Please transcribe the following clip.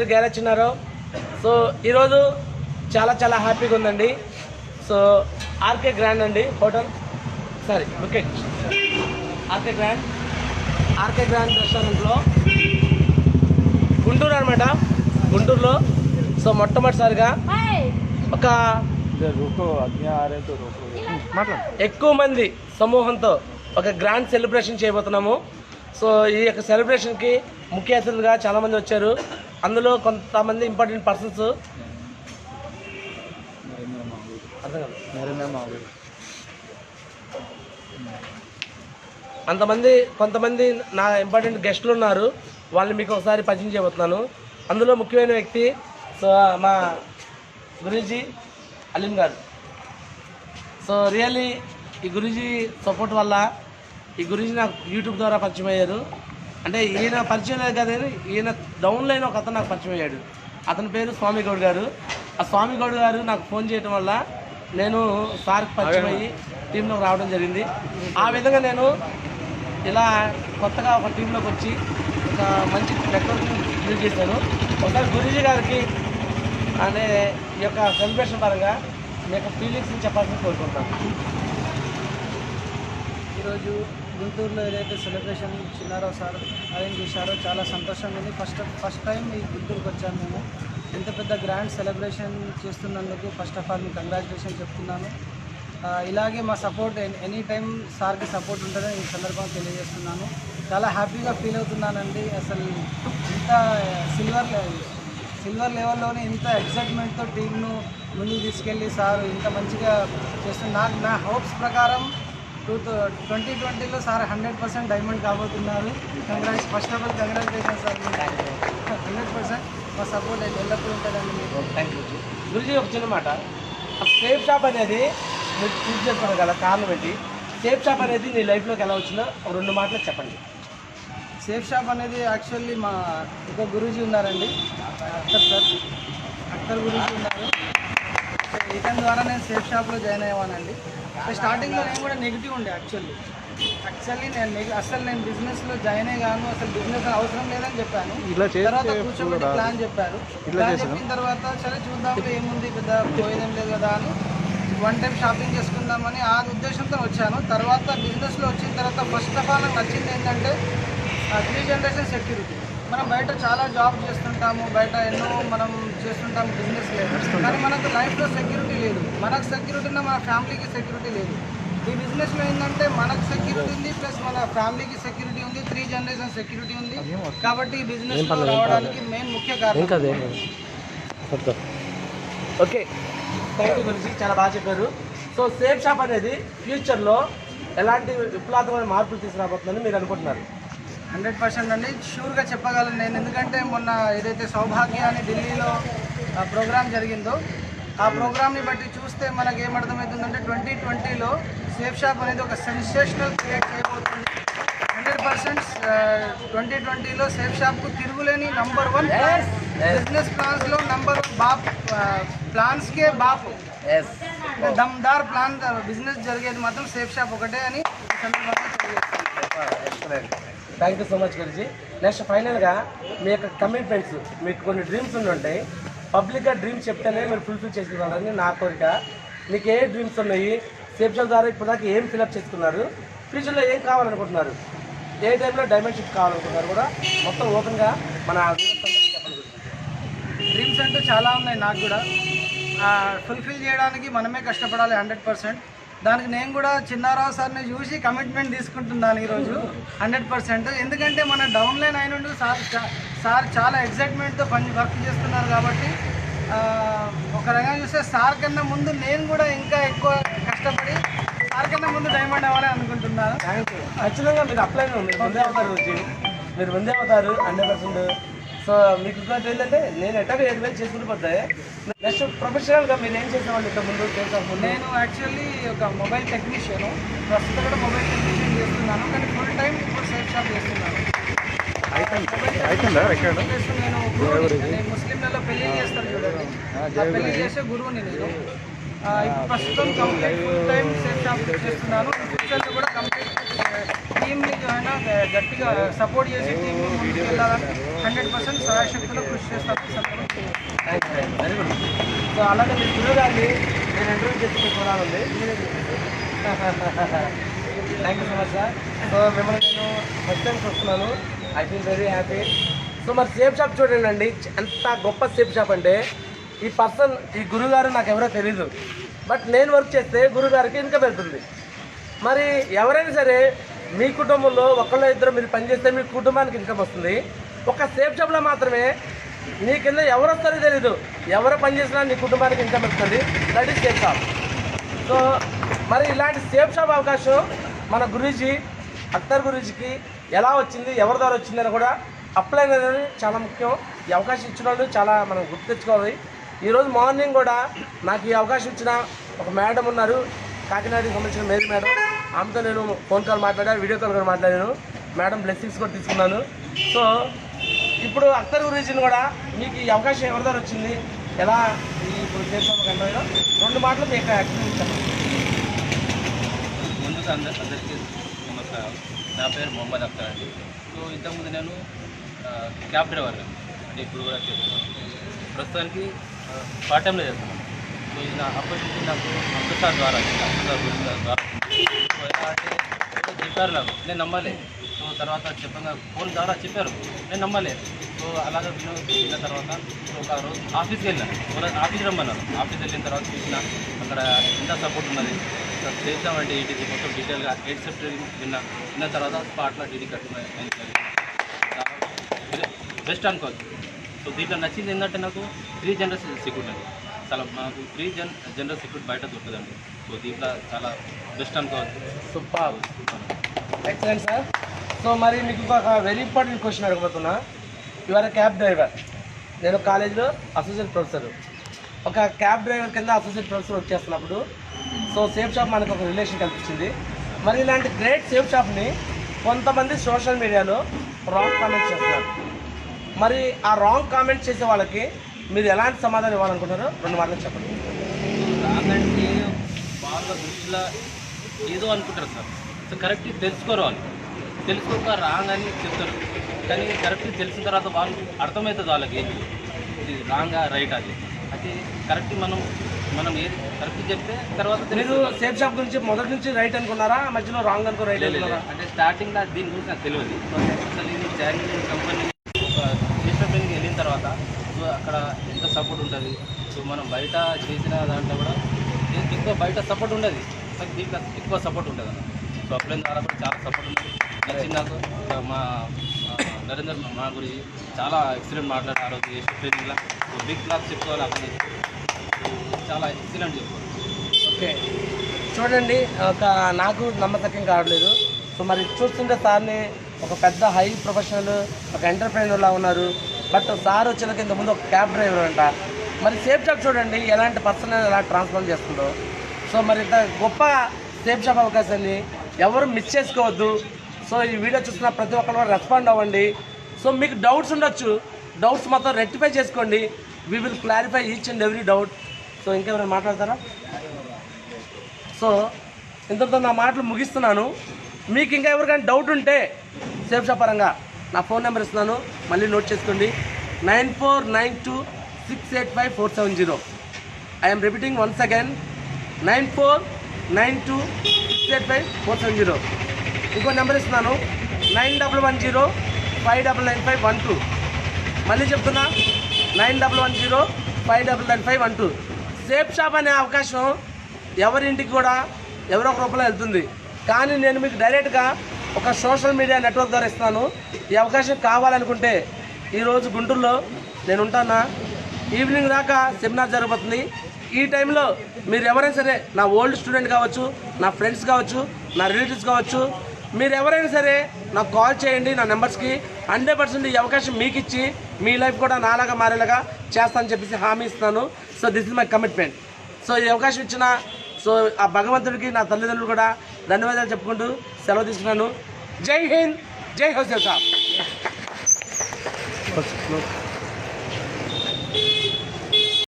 Garage చిన్నారో. So ఈరోజు చాలా హ్యాపీగా ఉందండి. సో ఆర్కే గ్రాండ్ అండి హోటల్, సారీ బుకెట్, ఆర్కే గ్రాండ్ రెస్టారెంట్లో గుంటూరు అనమాట, గుంటూరులో. సో మొట్టమొదటిసారిగా ఒక ఎక్కువ మంది సమూహంతో ఒక గ్రాండ్ సెలబ్రేషన్ చేయబోతున్నాము. సో ఈ యొక్క సెలబ్రేషన్కి ముఖ్య అతిథులుగా చాలామంది వచ్చారు. అందులో కొంతమంది ఇంపార్టెంట్ పర్సన్స్, కొంతమంది నా ఇంపార్టెంట్ గెస్టులు ఉన్నారు. వాళ్ళని మీకు ఒకసారి పరిచయం చేయబోతున్నాను. అందులో ముఖ్యమైన వ్యక్తి సో మా గురూజీ అలీం గారు. సో రియల్లీ ఈ గురూజీ సపోర్ట్ వల్ల ఈ గురూజీ నాకు యూట్యూబ్ ద్వారా పరిచయం అయ్యారు. అంటే ఈయన పరిచయం లేదు కదా, ఈయన డౌన్లైన్ ఒక అతను నాకు పరిచయం అయ్యాడు. అతని పేరు స్వామి గౌడ్ గారు. ఆ స్వామి గౌడ్ గారు నాకు ఫోన్ చేయడం వల్ల నేను సార్కి పరిచయం అయ్యి టీంలోకి రావడం జరిగింది. ఆ విధంగా నేను ఇలా కొత్తగా ఒక టీంలోకి వచ్చి ఒక మంచి నెట్వర్క్ని బిల్డ్ చేశాను. ఒకసారి గురూజీ గారికి అనే ఈ యొక్క సెలబ్రేషన్ పరంగా మీ యొక్క ఫీలింగ్స్ని చెప్పాల్సింది కోరుకుంటాను. ఈరోజు గుంటూరులో ఏదైతే సెలబ్రేషన్ చిన్నారావు సార్ అరేంజ్ చేశారో చాలా సంతోషంగా ఉంది. ఫస్ట్ టైం ఈ గుంటూరుకి వచ్చాను మేము. ఇంత పెద్ద గ్రాండ్ సెలబ్రేషన్ చేస్తున్నందుకు ఫస్ట్ ఆఫ్ ఆల్ మీకు కంగ్రాచులేషన్ చెప్తున్నాను. ఇలాగే మా సపోర్ట్ ఎనీ టైం సార్కి సపోర్ట్ ఉంటుందని ఈ సందర్భంగా తెలియజేస్తున్నాను. చాలా హ్యాపీగా ఫీల్ అవుతున్నానండి. అసలు ఇంత సిల్వర్ లెవెల్లోనే ఇంత ఎక్సైట్మెంట్తో టీంను ముందుకు తీసుకెళ్ళి సార్ ఇంత మంచిగా చేస్తున్నారు. నా హోప్స్ ప్రకారం 2020లో సార్ 100% డైమండ్ కాబోతున్నారు. First of all congratulation sir. 100% మా సపోర్ట్ అయితే ఎల్లప్పుడూ ఉంటుందండి మీకు. థ్యాంక్ యూ గురూజీ. ఒక చిన్న మాట, సేఫ్ షాప్ అనేది మీరు చూస్ చేసుకోవడం కదా కారణం ఏంటి? సేఫ్ షాప్ అనేది నీ లైఫ్లోకి ఎలా వచ్చిందో ఒక 2 మాటలు చెప్పండి. సేఫ్ షాప్ అనేది యాక్చువల్లీ మా ఒక గురూజీ ఉన్నారండి, అఖ్తర్ గురూజీ ఉన్నారు. ఇతని ద్వారా నేను సేఫ్ షాప్లో జాయిన్ అయ్యానండి. స్టార్టింగ్లో నేను కూడా నెగిటివ్ ఉండే యాక్చువల్లీ నేను బిజినెస్లో జాయిన్ అయ్యాను. అసలు బిజినెస్ అవసరం లేదని చెప్పాను. తర్వాత కూర్చోబెట్టి ప్లాన్ చెప్పారు. ప్లాన్ చెప్పిన తర్వాత సరే చూద్దాం ఏముంది, పెద్ద పోయేదేం లేదు కదా అని వన్ టైం షాపింగ్ చేసుకుందామని ఆ ఉద్దేశంతో వచ్చాను. తర్వాత బిజినెస్లో వచ్చిన తర్వాత ఫస్ట్ ఆఫ్ ఆల్ నాకు నచ్చింది ఏంటంటే 3 జనరేషన్ సెక్యూరిటీ. మనం బయట చాలా జాబ్ చేస్తుంటాము, బయట ఎన్నో మనం చేస్తుంటాము బిజినెస్ లేదు, కానీ మనకు లైఫ్లో సెక్యూరిటీ లేదు. మనకు సెక్యూరిటీ ఉన్నా మన ఫ్యామిలీకి సెక్యూరిటీ లేదు. ఈ బిజినెస్లో ఏంటంటే మనకు సెక్యూరిటీ ఉంది, ప్లస్ మన ఫ్యామిలీకి సెక్యూరిటీ ఉంది, 3 జనరేషన్ సెక్యూరిటీ ఉంది. కాబట్టి ఈ బిజినెస్లో రావడానికి మెయిన్ ముఖ్య కారణం. ఓకే, థ్యాంక్ యూ గురించి చాలా బాగా చెప్పారు. సో సేఫ్ షాప్ అనేది ఫ్యూచర్లో ఎలాంటి విప్లవాత్మకమైన మార్పులు తీసుకురాబోతుందని మీరు అనుకుంటున్నారు? 100% అండి, షూర్గా చెప్పగలను నేను. ఎందుకంటే మొన్న ఏదైతే సౌభాగ్య అని ఢిల్లీలో ప్రోగ్రామ్ జరిగిందో ఆ ప్రోగ్రామ్ని బట్టి చూస్తే మనకు ఏమర్థమవుతుందంటే 2020లో సేఫ్ షాప్ అనేది ఒక సెన్సేషనల్ క్రియేట్ చేయబోతుంది. 100% 2020లో సేఫ్ షాప్కు తిరుగులేని నంబర్ 1 బిజినెస్ ప్లాన్స్లో నంబర్ 1 బాప్ ప్లాన్స్కే బాప్ దమ్దార్ ప్లాన్ బిజినెస్ జరిగేది మాత్రం సేఫ్ షాప్ ఒకటే అని ఈ సందర్భంగా తెలియజేస్తాను. థ్యాంక్ యూ సో మచ్ గురించి. నెక్స్ట్ ఫైనల్గా మీ యొక్క కమిట్మెంట్స్, మీకు కొన్ని డ్రీమ్స్ ఉంటాయి. పబ్లిక్గా డ్రీమ్స్ చెప్తేనే మీరు ఫుల్ఫిల్ చేసుకోవాలని నా కోరిక. మీకు ఏ డ్రీమ్స్ ఉన్నాయి? సేఫ్ షాప్ ద్వారా ఇప్పటిదాకా ఏం ఫిల్అప్ చేసుకున్నారు? ఫ్యూచర్లో ఏం కావాలనుకుంటున్నారు? ఏ టైంలో డైమండ్ షిప్ కావాలనుకుంటున్నారు కూడా మొత్తం ఓపెన్గా మన చెప్పండి. డ్రీమ్స్ అంటూ చాలా ఉన్నాయి నాకు కూడా. ఫుల్ఫిల్ చేయడానికి మనమే కష్టపడాలి 100%. దానికి నేను కూడా చిన్నారావు సార్ని చూసి కమిట్మెంట్ తీసుకుంటున్నాను ఈరోజు 100%. ఎందుకంటే మన డౌన్లైన్ అయినందు సార్ చాలా ఎక్సైట్మెంట్తో వర్క్ చేస్తున్నారు. కాబట్టి ఒక రకంగా చూస్తే సార్ కన్నా ముందు నేను కూడా ఇంకా ఎక్కువ కష్టపడి సార్ కన్నా ముందు డైమండ్ అవ్వాలని అనుకుంటున్నాను. Thank you. ఖచ్చితంగా మీరు అప్లై మీరు ముందే అవుతారు వచ్చి, మీరు ముందే అవుతారు 100%. సో మీకు ఇంకోటి ఏంటంటే నేను ఎట్టగా 7,000 చేసుకుంటూ పోతాయి. నెక్స్ట్ ప్రొఫెషనల్గా మీరు ఏం చేసేవాళ్ళు ఇంత ముందు? నేను యాక్చువల్లీ ఒక మొబైల్ టెక్నీషియను, ప్రస్తుతం కూడా మొబైల్ టెక్నీషియన్ చేస్తున్నాను, కానీ ఫుల్ టైం ఇప్పుడు సేఫ్ షాప్ చేస్తున్నాను. నేను ముస్లింలలో పెళ్లి చేస్తాను చూడండి, ఆ పెళ్లి చేసే గురువుని నేను. ఇప్పుడు ప్రస్తుతం complete full time safe shop చేస్తున్నాను. ఫ్యూచర్లో కూడా కంప్లీట్ టీమ్ని గట్టిగా సపోర్ట్ చేసి టీంని ముందుకు వెళ్ళాలని 100% సహాయశక్తిలో కృషి చేస్తాను. Very good. సో అలాగే మీ గురువు గారిని నేను ఇంటర్వ్యూ చేసి మీకు చూడాలండి. Thank you so much sir. So మిమ్మల్ని నేను ఫస్ట్ టైం చూస్తున్నాను. I feel very happy. So మరి సేఫ్ షాప్ చూడండి అండి, ఎంత గొప్ప సేఫ్ షాప్ అంటే ఈ గురువుగారు నాకు ఎవరో తెలీదు, బట్ నేను వర్క్ చేస్తే గురువుగారికి ఇన్కమ్ వెళ్తుంది. మరి ఎవరైనా సరే మీ కుటుంబంలో ఒకళ్ళు ఇద్దరు మీరు పనిచేస్తే మీ కుటుంబానికి ఇన్కమ్ వస్తుంది. ఒక సేఫ్ షాప్లో మాత్రమే నీ కింద ఎవరు వస్తారో తెలీదు, ఎవరు పనిచేసినా నీ కుటుంబానికి ఇన్కమ్ వస్తుంది. That is safe shop. So మరి ఇలాంటి సేఫ్ షాప్ అవకాశం మన గురూజీ అఖ్తర్ గురూజీకి ఎలా వచ్చింది, ఎవరి ద్వారా వచ్చిందని కూడా అప్లై అనేది చాలా ముఖ్యం. ఈ అవకాశం ఇచ్చిన వాళ్ళు చాలా మనం గుర్తు తెచ్చుకోవాలి. ఈరోజు మార్నింగ్ కూడా నాకు ఈ అవకాశం ఇచ్చిన ఒక మేడం ఉన్నారు, కాకినాడకి సంబంధించిన మేరీ మేడం. ఆమెతో నేను ఫోన్ కాల్ మాట్లాడాను, వీడియో కాల్ కూడా మాట్లాడాను. మేడం బ్లెస్సింగ్స్ కూడా తీసుకున్నాను. సో ఇప్పుడు అఖ్తర్ గురూజీని కూడా మీకు ఈ అవకాశం ఎవరి ద్వారా వచ్చింది, ఎలా ఇప్పుడు చేస్తామో 2 మాటలు మీకు ఎక్స్ప్లెయిన్ చేస్తాను. ముందుగా అందరికీ నమస్కారం. నా పేరు మొహమ్మద్ అఖ్తర్ అండి. సో ఇంతకుముందు నేను క్యాబ్ డ్రైవర్ అంటే ఇప్పుడు కూడా చేస్తున్నాను. ప్రస్తుతానికి పార్ట్ టైంలో చేస్తున్నాను. సో ఇది నా ఆపర్చునిటీ నాకు అమృత్సర్ ద్వారా ద్వారా సో ఎలా అంటే చెప్పారు నాకు, నేను నమ్మలేదు. సో తర్వాత చెప్పగా ఫోన్ ద్వారా చెప్పారు, నేను నమ్మలేదు. సో అలాగే విన్న తర్వాత ఒక రోజు ఆఫీస్కి వెళ్ళాను. ఆఫీస్ రమ్మన్నారు. ఆఫీస్ వెళ్ళిన తర్వాత చూసిన అక్కడ ఎంత సపోర్ట్ ఉన్నది, చేసామంటే ఏంటిది మొత్తం డీటెయిల్గా 8 సెప్టెంబర్ విన్న తర్వాత స్పాట్లో డీడీ కట్టుకుని చాలా బెస్ట్ అనుకోవచ్చు. సో దీంట్లో నచ్చింది ఏంటంటే నాకు 3 జనరల్ సెక్యూరిటీ అండి. చాలా మాకు 3 జనరల్ సెక్యూరిటీ బయట దొరుకుతుందండి. సో దీంట్లో చాలా బెస్ట్ అనుకోవచ్చు. Super, excellent sir. సో మరి మీకు ఒక వెరీ ఇంపార్టెంట్ క్వశ్చన్ అడగబోతున్నా. ఇవాళ క్యాబ్ డ్రైవర్, నేను కాలేజీలో అసోసియేట్ ప్రొఫెసర్. ఒక క్యాబ్ డ్రైవర్ కింద అసోసియేట్ ప్రొఫెసర్ వర్క్ చేస్తున్నప్పుడు సో సేఫ్ షాప్ మనకు ఒక రిలేషన్ కల్పించింది. మరి ఇలాంటి గ్రేట్ సేఫ్ షాప్ని కొంతమంది సోషల్ మీడియాలో రాంగ్ కామెంట్స్ చేస్తున్నారు. మరి ఆ రాంగ్ కామెంట్స్ చేసే వాళ్ళకి మీరు ఎలాంటి సమాధానం ఇవ్వాలనుకుంటారో 2 మాటలు చెప్పండి. రాంగంటే వాళ్ళ దృష్టిలో ఏదో అనుకుంటారు సార్. సో కరెక్ట్ తెలుసుకోరు, వాళ్ళు తెలుసుకోక రాంగ్ అని చెప్తారు. కానీ కరెక్ట్ తెలిసిన తర్వాత వాళ్ళు అర్థమవుతుంది వాళ్ళకి ఏంటి ఇది రాంగా రైట్ అది. అయితే కరెక్ట్ మనం ఏది కరెక్ట్ చెప్తే తర్వాత మీరు సేఫ్ షాప్ గురించి మొదటి నుంచి రైట్ అనుకున్నారా, మధ్యలో రాంగ్ అనుకో రైట్ అనుకున్నారా? అంటే స్టార్టింగ్లో దీని గురించి నాకు తెలియదు. అసలు ఇది జాయిన్ కంపెనీ చేసిన వెళ్ళిన తర్వాత సో అక్కడ ఎంత సపోర్ట్ ఉంటుంది. సో మనం బయట చేసిన దాంట్లో కూడా ఎక్కువ బయట సపోర్ట్ ఉండదు, దీంట్లో ఎక్కువ సపోర్ట్ ఉంటుంది అన్న. సో అప్లైన్ ద్వారా కూడా చాలా సపోర్ట్ ఉంది. నచ్చింది నాకు. మా నరేందర్ మా గురించి చాలా ఎక్సలెంట్ మాట్లాడారు ఆ రోజు చేసిన ట్రైనింగ్లో. సో బిగ్ క్లాస్ చెప్పుకోవాలి అక్కడ చాలా ఎక్సలెంట్ చెప్పుకోవాలి. ఓకే చూడండి, నాకు నమ్మకం కావట్లేదు. సో మరి చూస్తుంటే సార్ని ఒక పెద్ద హై ప్రొఫెషనల్, ఒక ఎంటర్ప్రైనర్లా ఉన్నారు. బట్ సార్ వచ్చిన కింద ముందు ఒక క్యాబ్ డ్రైవర్ అంట. మరి సేఫ్ షాప్ చూడండి ఎలాంటి పర్సన్ ఎలా ట్రాన్స్ఫార్మ్ చేస్తుందో. సో మరి ఇంత గొప్ప సేఫ్ షాప్ అవకాశాన్ని ఎవరు మిస్ చేసుకోవద్దు. సో ఈ వీడియో చూస్తున్న ప్రతి ఒక్కరు కూడా రెస్పాండ్ అవ్వండి. సో మీకు డౌట్స్ ఉండొచ్చు, డౌట్స్ మొత్తం రెక్టిఫై చేసుకోండి. We will clarify each and every doubt. So ఇంకెవరైనా మాట్లాడతారా? సో ఇంతతో నా మాటలు ముగిస్తున్నాను. మీకు ఇంకా ఎవరికైనా డౌట్ ఉంటే సేఫ్ షాప్ పరంగా నా ఫోన్ నెంబర్ ఇస్తున్నాను, మళ్ళీ నోట్ చేసుకోండి. 9492685470. I'm repeating once again, 9492685470. ఇంకో నెంబర్ ఇస్తున్నాను, 9110599512. మళ్ళీ చెప్తున్నా, 9110599512. సేఫ్ షాప్ అనే అవకాశం ఎవరింటికి కూడా ఎవరో ఒక రూపంలో వెళ్తుంది. కానీ నేను మీకు డైరెక్ట్గా ఒక సోషల్ మీడియా నెట్వర్క్ ద్వారా ఇస్తాను. ఈ అవకాశం కావాలనుకుంటే ఈరోజు గుంటూరులో నేను ఉంటానా, ఈవినింగ్ దాకా సెమినార్ జరగబోతుంది. ఈ టైంలో మీరు ఎవరైనా సరే, నా ఓల్డ్ స్టూడెంట్ కావచ్చు, నా ఫ్రెండ్స్ కావచ్చు, నా రిలేటివ్స్ కావచ్చు, మీరు ఎవరైనా సరే నాకు కాల్ చేయండి నా నెంబర్స్కి. 100% ఈ అవకాశం మీకు ఇచ్చి మీ లైఫ్ కూడా నాలాగా మారేలాగా చేస్తానని చెప్పేసి హామీ ఇస్తున్నాను. So this is my commitment. So ఈ అవకాశం ఇచ్చిన సో ఆ భగవంతుడికి, నా తల్లిదండ్రులు కూడా ధన్యవాదాలు చెప్పుకుంటూ సెలవు తీసుకున్నాను. జై హింద్, జై హోసేల్ సాబ్.